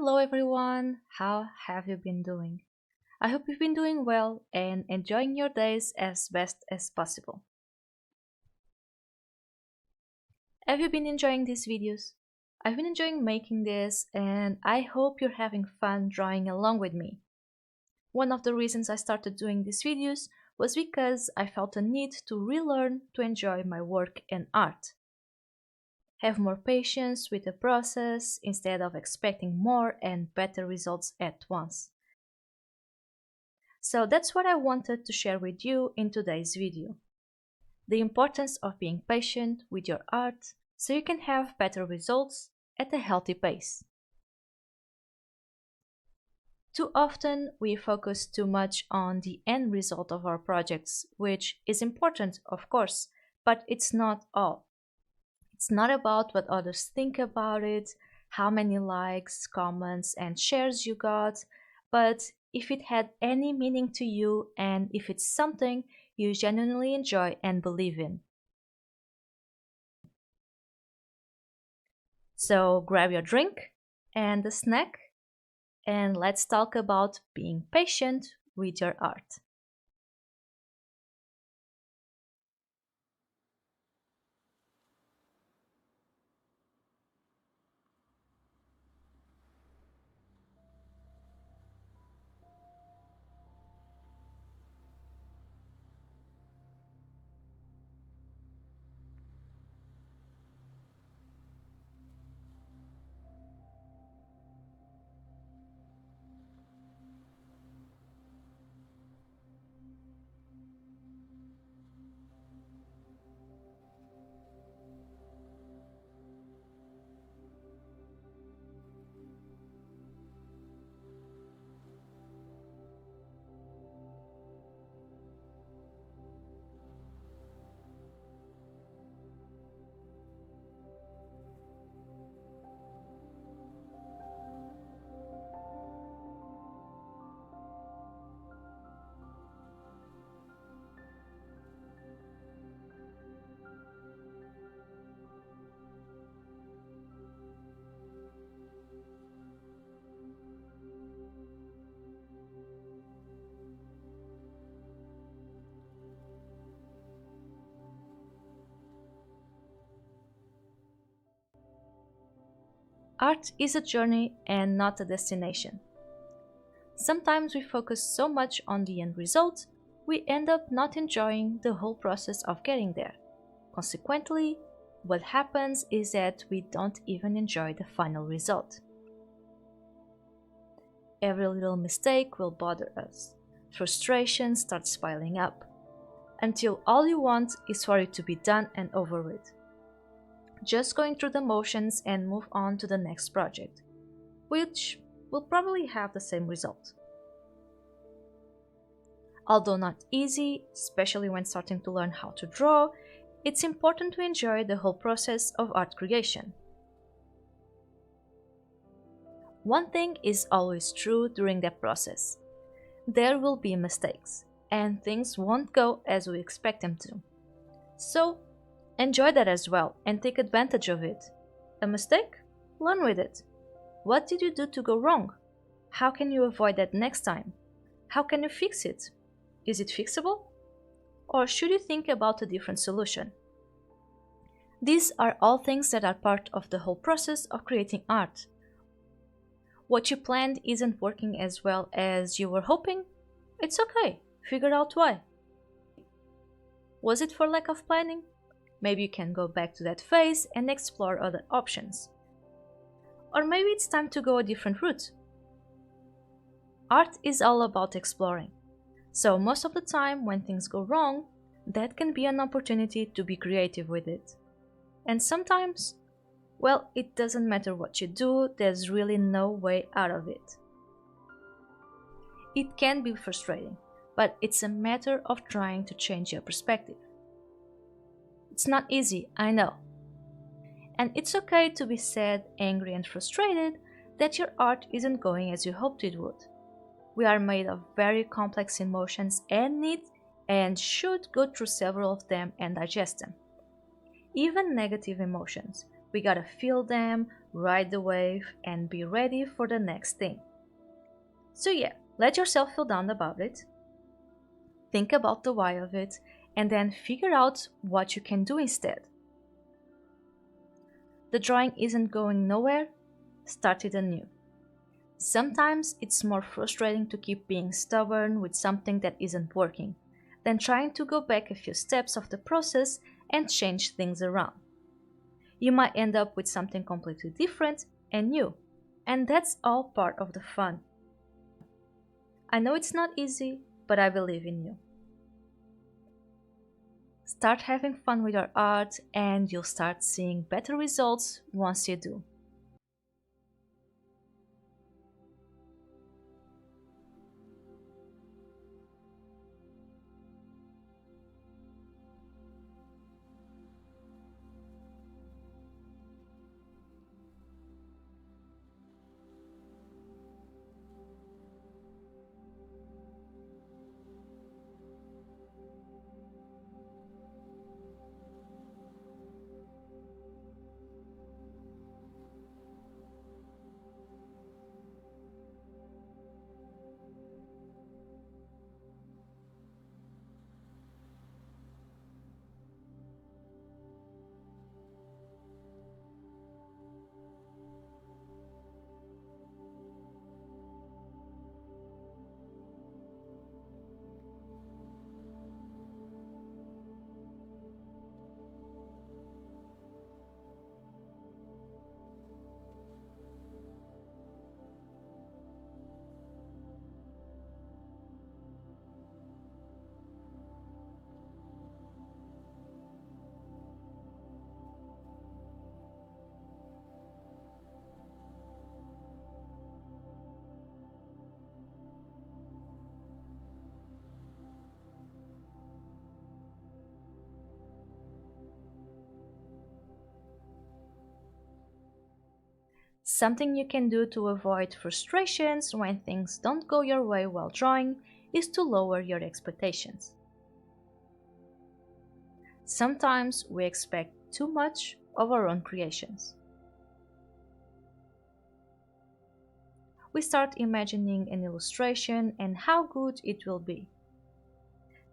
Hello everyone, how have you been doing? I hope you've been doing well and enjoying your days as best as possible. Have you been enjoying these videos? I've been enjoying making this and I hope you're having fun drawing along with me. One of the reasons I started doing these videos was because I felt a need to relearn to enjoy my work and art. Have more patience with the process instead of expecting more and better results at once. So that's what I wanted to share with you in today's video. The importance of being patient with your art so you can have better results at a healthy pace. Too often we focus too much on the end result of our projects, which is important, of course, but it's not all. It's not about what others think about it, how many likes, comments, and shares you got, but if it had any meaning to you and if it's something you genuinely enjoy and believe in. So grab your drink and a snack and let's talk about being patient with your art. Art is a journey and not a destination. Sometimes we focus so much on the end result, we end up not enjoying the whole process of getting there. Consequently, what happens is that we don't even enjoy the final result. Every little mistake will bother us. Frustration starts piling up, until all you want is for it to be done and over with. Just going through the motions and move on to the next project, which will probably have the same result. Although not easy, especially when starting to learn how to draw, it's important to enjoy the whole process of art creation. One thing is always true during that process. There will be mistakes, and things won't go as we expect them to. So, enjoy that as well and take advantage of it. A mistake? Learn with it. What did you do to go wrong? How can you avoid that next time? How can you fix it? Is it fixable? Or should you think about a different solution? These are all things that are part of the whole process of creating art. What you planned isn't working as well as you were hoping? It's okay. Figure out why. Was it for lack of planning? Maybe you can go back to that phase and explore other options. Or maybe it's time to go a different route. Art is all about exploring. So most of the time when things go wrong, that can be an opportunity to be creative with it. And sometimes, well, it doesn't matter what you do, there's really no way out of it. It can be frustrating, but it's a matter of trying to change your perspective. It's not easy, I know. And it's okay to be sad, angry and frustrated that your art isn't going as you hoped it would. We are made of very complex emotions and need and should go through several of them and digest them. Even negative emotions, we gotta feel them, ride the wave, and be ready for the next thing. So, yeah, let yourself feel down about it, think about the why of it, and then figure out what you can do instead. The drawing isn't going nowhere, start it anew. Sometimes it's more frustrating to keep being stubborn with something that isn't working than trying to go back a few steps of the process and change things around. You might end up with something completely different and new, and that's all part of the fun. I know it's not easy, but I believe in you. Start having fun with your art, and you'll start seeing better results once you do. Something you can do to avoid frustrations when things don't go your way while drawing is to lower your expectations. Sometimes we expect too much of our own creations. We start imagining an illustration and how good it will be,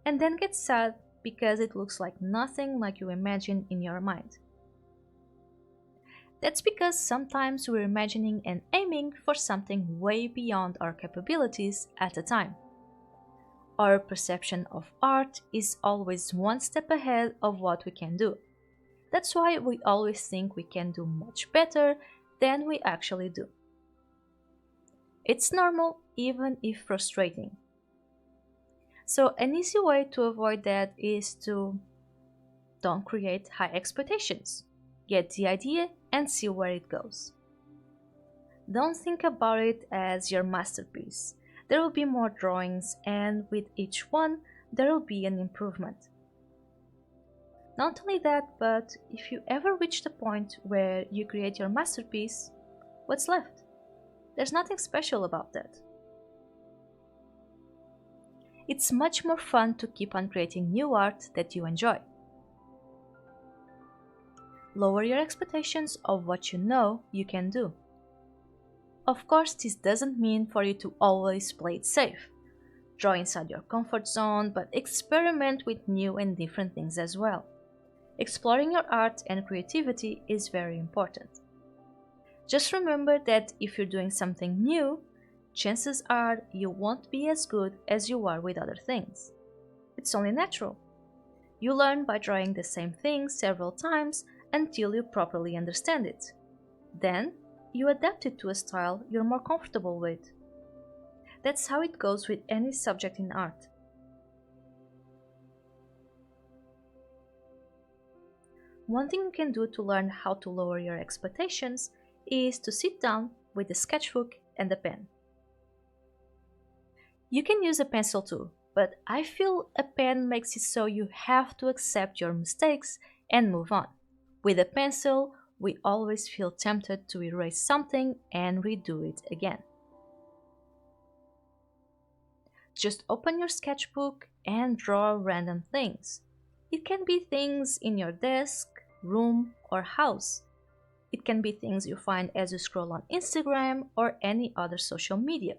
and then get sad because it looks like nothing like you imagined in your mind. That's because sometimes we're imagining and aiming for something way beyond our capabilities at the time. Our perception of art is always one step ahead of what we can do. That's why we always think we can do much better than we actually do. It's normal, even if frustrating. So, an easy way to avoid that is to don't create high expectations. Get the idea and see where it goes. Don't think about it as your masterpiece. There will be more drawings, and with each one, there will be an improvement. Not only that, but if you ever reach the point where you create your masterpiece, what's left? There's nothing special about that. It's much more fun to keep on creating new art that you enjoy. Lower your expectations of what you know you can do. Of course, this doesn't mean for you to always play it safe. Draw inside your comfort zone, but experiment with new and different things as well. Exploring your art and creativity is very important. Just remember that if you're doing something new, chances are you won't be as good as you are with other things. It's only natural. You learn by drawing the same thing several times until you properly understand it. Then, you adapt it to a style you're more comfortable with. That's how it goes with any subject in art. One thing you can do to learn how to lower your expectations is to sit down with a sketchbook and a pen. You can use a pencil too, but I feel a pen makes it so you have to accept your mistakes and move on. With a pencil, we always feel tempted to erase something and redo it again. Just open your sketchbook and draw random things. It can be things in your desk, room, or house. It can be things you find as you scroll on Instagram or any other social media.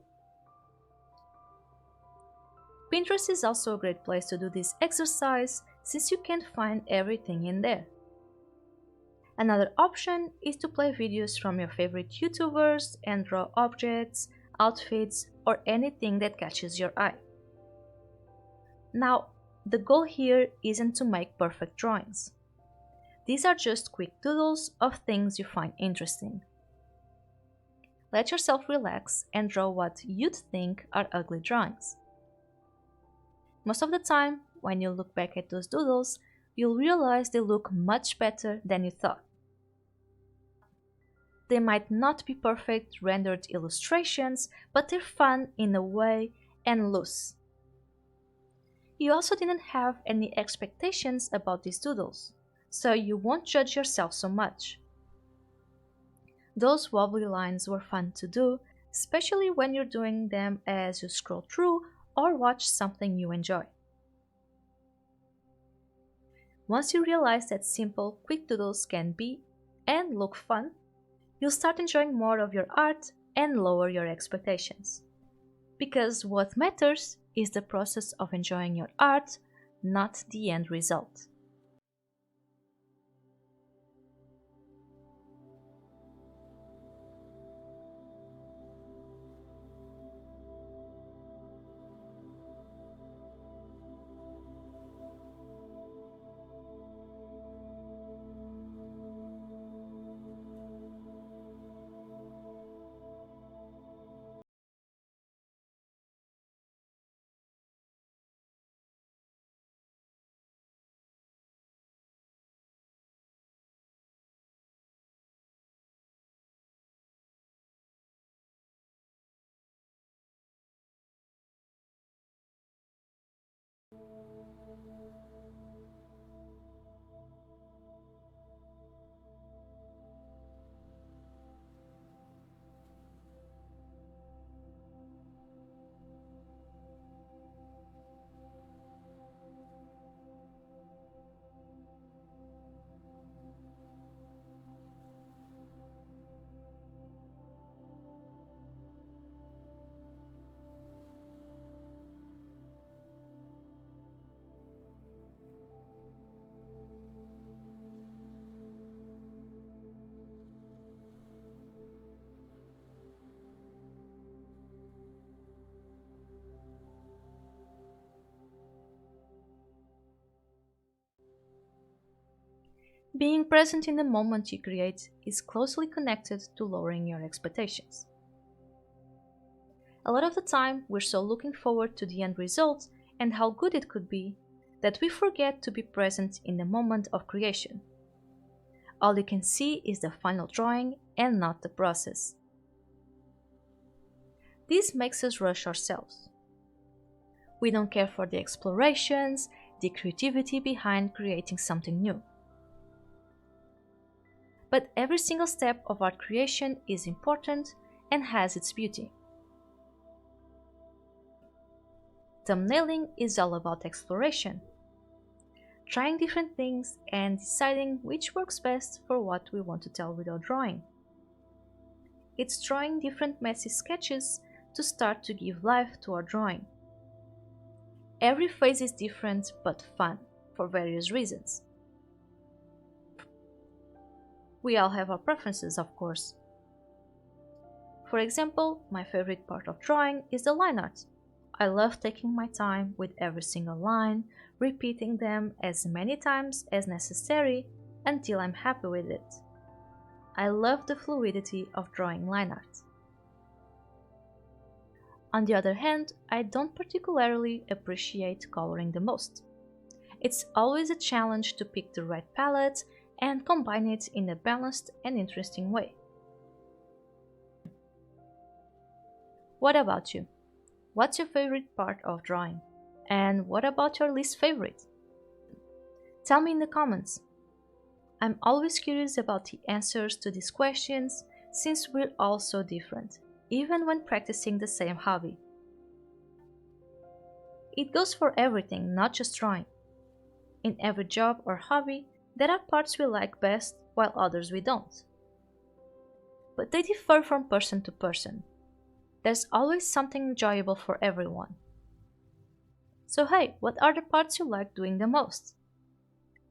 Pinterest is also a great place to do this exercise since you can find everything in there. Another option is to play videos from your favorite YouTubers and draw objects, outfits, or anything that catches your eye. Now, the goal here isn't to make perfect drawings. These are just quick doodles of things you find interesting. Let yourself relax and draw what you'd think are ugly drawings. Most of the time, when you look back at those doodles, you'll realize they look much better than you thought. They might not be perfect rendered illustrations, but they're fun in a way and loose. You also didn't have any expectations about these doodles, so you won't judge yourself so much. Those wobbly lines were fun to do, especially when you're doing them as you scroll through or watch something you enjoy. Once you realize that simple, quick doodles can be and look fun, you'll start enjoying more of your art and lower your expectations. Because what matters is the process of enjoying your art, not the end result. Being present in the moment you create is closely connected to lowering your expectations. A lot of the time, we're so looking forward to the end result and how good it could be that we forget to be present in the moment of creation. All you can see is the final drawing and not the process. This makes us rush ourselves. We don't care for the explorations, the creativity behind creating something new. But every single step of art creation is important and has its beauty. Thumbnailing is all about exploration, trying different things and deciding which works best for what we want to tell with our drawing. It's drawing different messy sketches to start to give life to our drawing. Every phase is different but fun for various reasons. We all have our preferences, of course. For example, my favorite part of drawing is the line art. I love taking my time with every single line, repeating them as many times as necessary until I'm happy with it. I love the fluidity of drawing line art. On the other hand, I don't particularly appreciate coloring the most. It's always a challenge to pick the right palette and combine it in a balanced and interesting way. What about you? What's your favorite part of drawing? And what about your least favorite? Tell me in the comments. I'm always curious about the answers to these questions since we're all so different, even when practicing the same hobby. It goes for everything, not just drawing. In every job or hobby, there are parts we like best while others we don't. but they differ from person to person. There's always something enjoyable for everyone. So hey, what are the parts you like doing the most?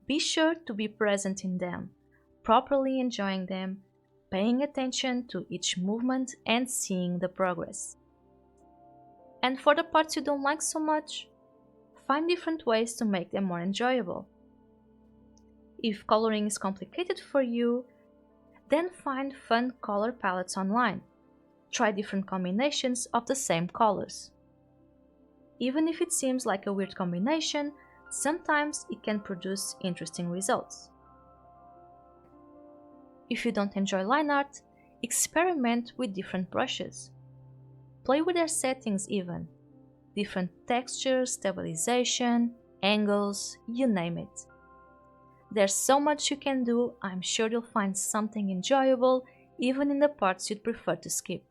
Be sure to be present in them, properly enjoying them, paying attention to each movement and seeing the progress. And for the parts you don't like so much, find different ways to make them more enjoyable. If coloring is complicated for you, then find fun color palettes online. Try different combinations of the same colors. Even if it seems like a weird combination, sometimes it can produce interesting results. If you don't enjoy line art, experiment with different brushes. Play with their settings even. Different textures, stabilization, angles, you name it. There's so much you can do, I'm sure you'll find something enjoyable even in the parts you'd prefer to skip.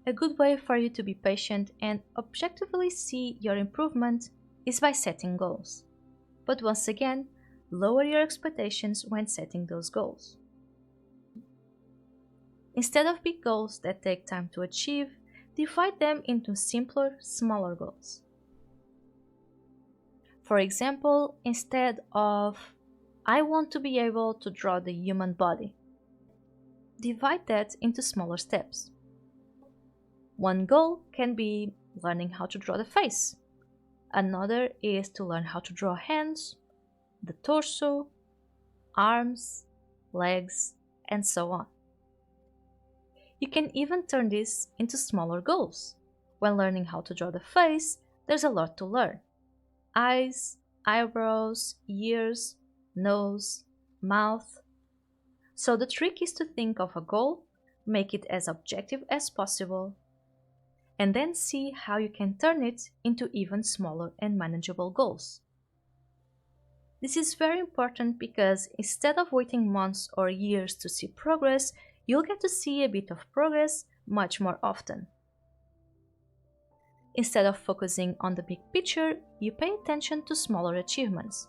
A good way for you to be patient and objectively see your improvement is by setting goals. But once again, lower your expectations when setting those goals. Instead of big goals that take time to achieve, divide them into simpler, smaller goals. For example, instead of I want to be able to draw the human body, divide that into smaller steps. One goal can be learning how to draw the face. Another is to learn how to draw hands, the torso, arms, legs, and so on. You can even turn this into smaller goals. When learning how to draw the face, there's a lot to learn. Eyes, eyebrows, ears, nose, mouth. So the trick is to think of a goal, make it as objective as possible, and then see how you can turn it into even smaller and manageable goals. This is very important because instead of waiting months or years to see progress, you'll get to see a bit of progress much more often. Instead of focusing on the big picture, you pay attention to smaller achievements.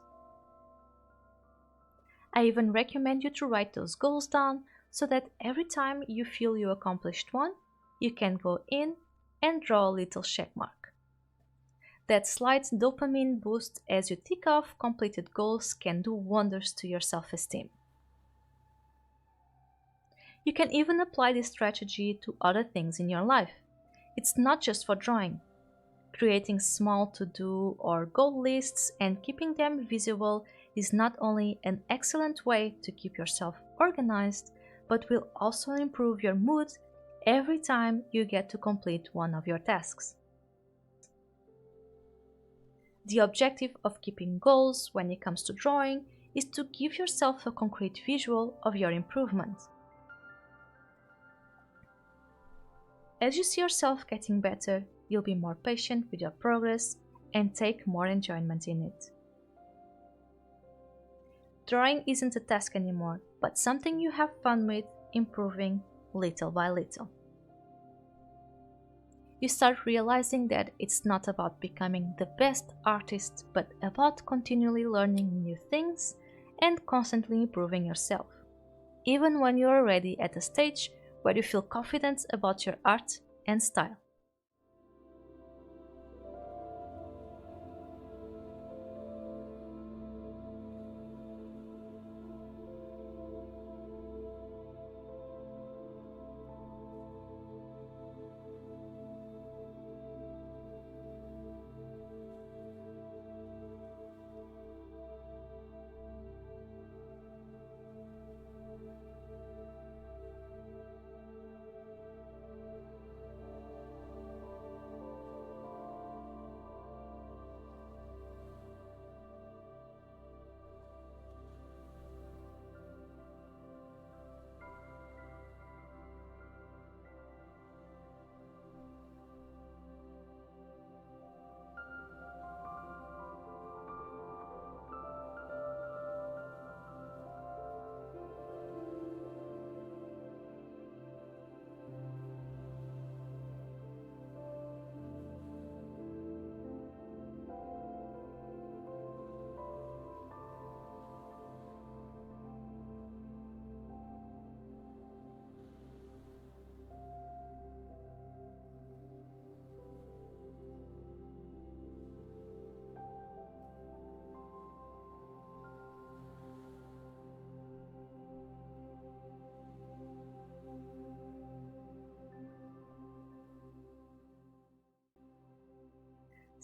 I even recommend you to write those goals down so that every time you feel you accomplished one, you can go in and draw a little check mark. That slight dopamine boost as you tick off completed goals can do wonders to your self-esteem. You can even apply this strategy to other things in your life. It's not just for drawing. Creating small to-do or goal lists and keeping them visible is not only an excellent way to keep yourself organized, but will also improve your mood every time you get to complete one of your tasks. The objective of keeping goals when it comes to drawing is to give yourself a concrete visual of your improvement. As you see yourself getting better, you'll be more patient with your progress and take more enjoyment in it. Drawing isn't a task anymore, but something you have fun with, improving little by little. You start realizing that it's not about becoming the best artist, but about continually learning new things and constantly improving yourself, even when you're already at a stage where you feel confident about your art and style.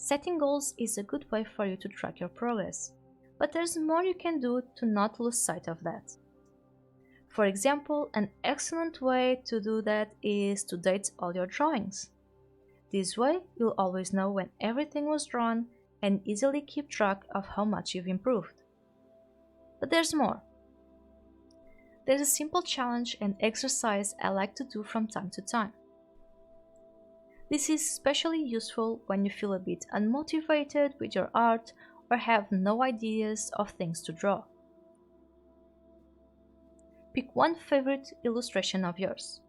Setting goals is a good way for you to track your progress, but there's more you can do to not lose sight of that. For example, an excellent way to do that is to date all your drawings. This way, you'll always know when everything was drawn and easily keep track of how much you've improved. But there's more. There's a simple challenge and exercise I like to do from time to time. This is especially useful when you feel a bit unmotivated with your art or have no ideas of things to draw. Pick one favorite illustration of yours.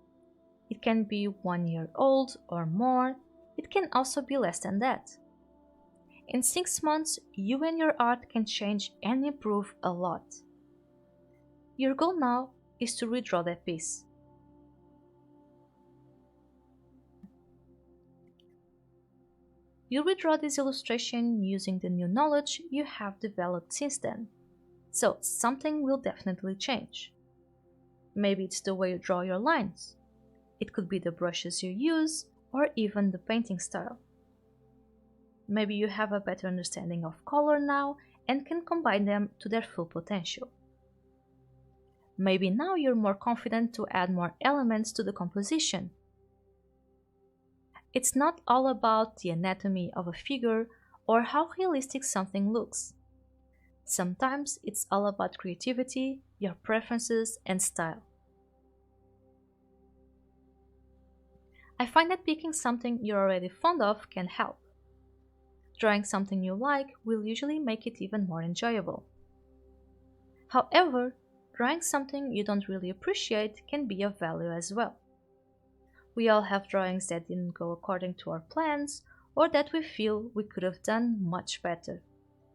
It can be 1 year old or more, it can also be less than that. In 6 months, you and your art can change and improve a lot. Your goal now is to redraw that piece. You redraw this illustration using the new knowledge you have developed since then, so something will definitely change. Maybe it's the way you draw your lines. It could be the brushes you use, or even the painting style. Maybe you have a better understanding of color now and can combine them to their full potential. Maybe now you're more confident to add more elements to the composition. It's not all about the anatomy of a figure or how realistic something looks. Sometimes it's all about creativity, your preferences, and style. I find that picking something you're already fond of can help. Drawing something you like will usually make it even more enjoyable. However, drawing something you don't really appreciate can be of value as well. We all have drawings that didn't go according to our plans or that we feel we could have done much better.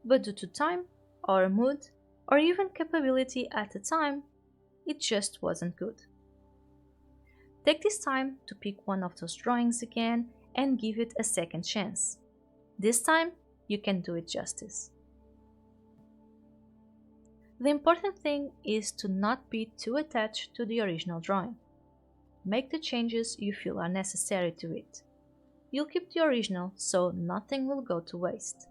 But due to time, or mood, or even capability at the time, it just wasn't good. Take this time to pick one of those drawings again and give it a second chance. This time, you can do it justice. The important thing is to not be too attached to the original drawing. Make the changes you feel are necessary to it. You'll keep the original, so nothing will go to waste.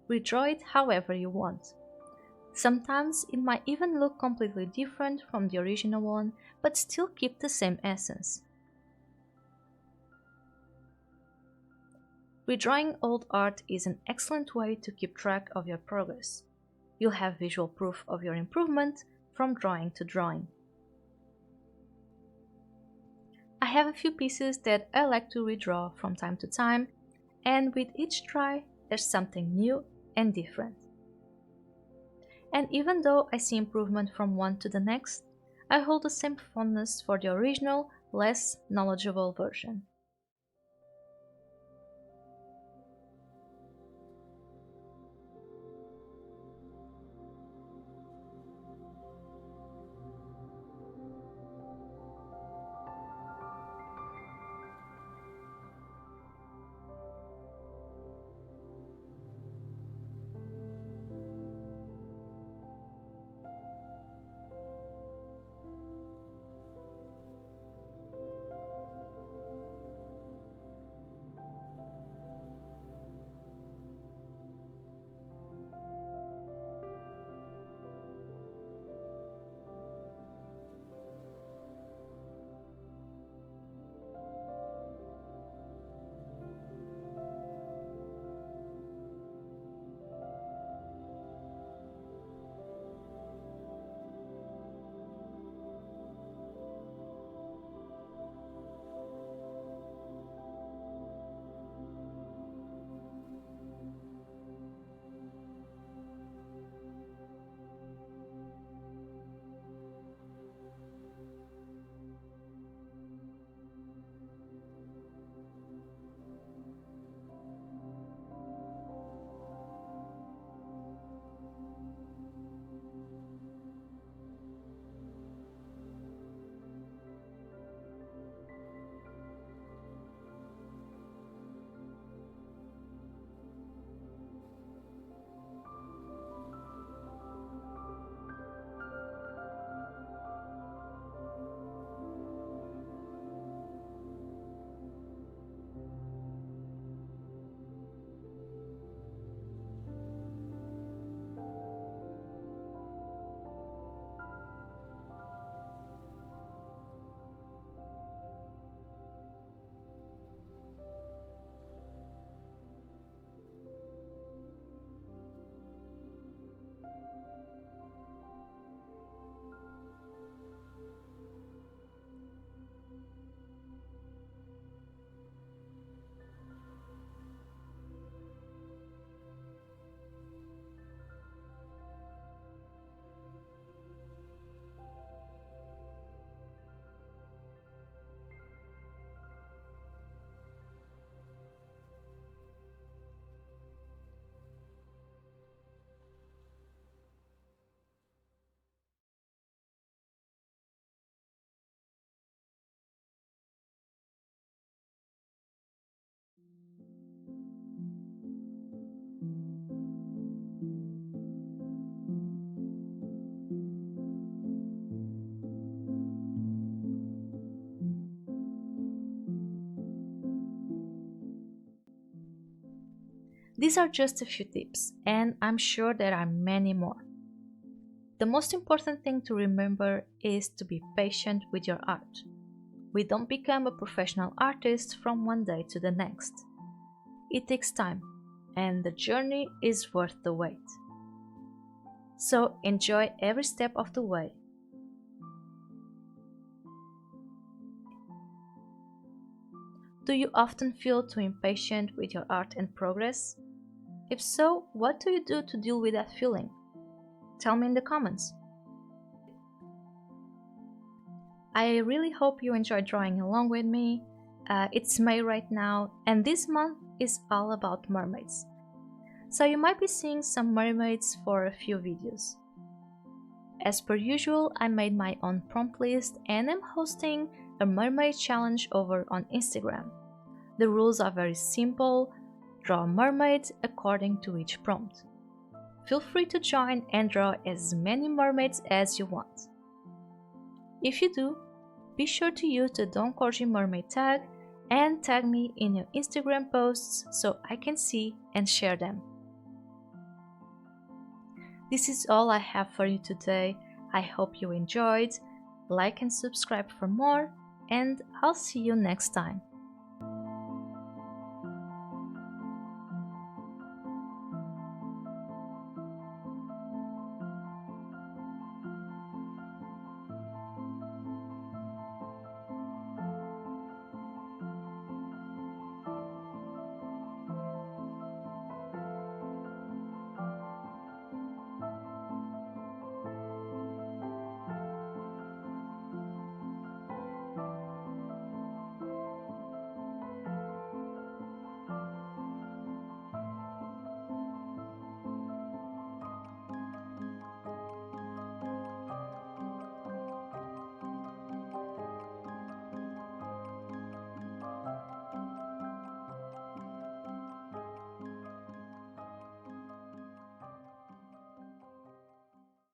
Redraw it however you want. Sometimes it might even look completely different from the original one, but still keep the same essence. Redrawing old art is an excellent way to keep track of your progress. You'll have visual proof of your improvement from drawing to drawing. I have a few pieces that I like to redraw from time to time, and with each try, there's something new and different. And even though I see improvement from one to the next, I hold the same fondness for the original, less knowledgeable version. These are just a few tips, and I'm sure there are many more. The most important thing to remember is to be patient with your art. We don't become a professional artist from one day to the next. It takes time, and the journey is worth the wait. So enjoy every step of the way. Do you often feel too impatient with your art and progress? If so, what do you do to deal with that feeling? Tell me in the comments. I really hope you enjoyed drawing along with me. It's May right now, and this month is all about mermaids. So you might be seeing some mermaids for a few videos. As per usual, I made my own prompt list and am hosting a mermaid challenge over on Instagram. The rules are very simple. Draw a mermaid according to each prompt. Feel free to join and draw as many mermaids as you want. If you do, be sure to use the Corgi mermaid tag and tag me in your Instagram posts so I can see and share them. This is all I have for you today. I hope you enjoyed. Like and subscribe for more, and I'll see you next time.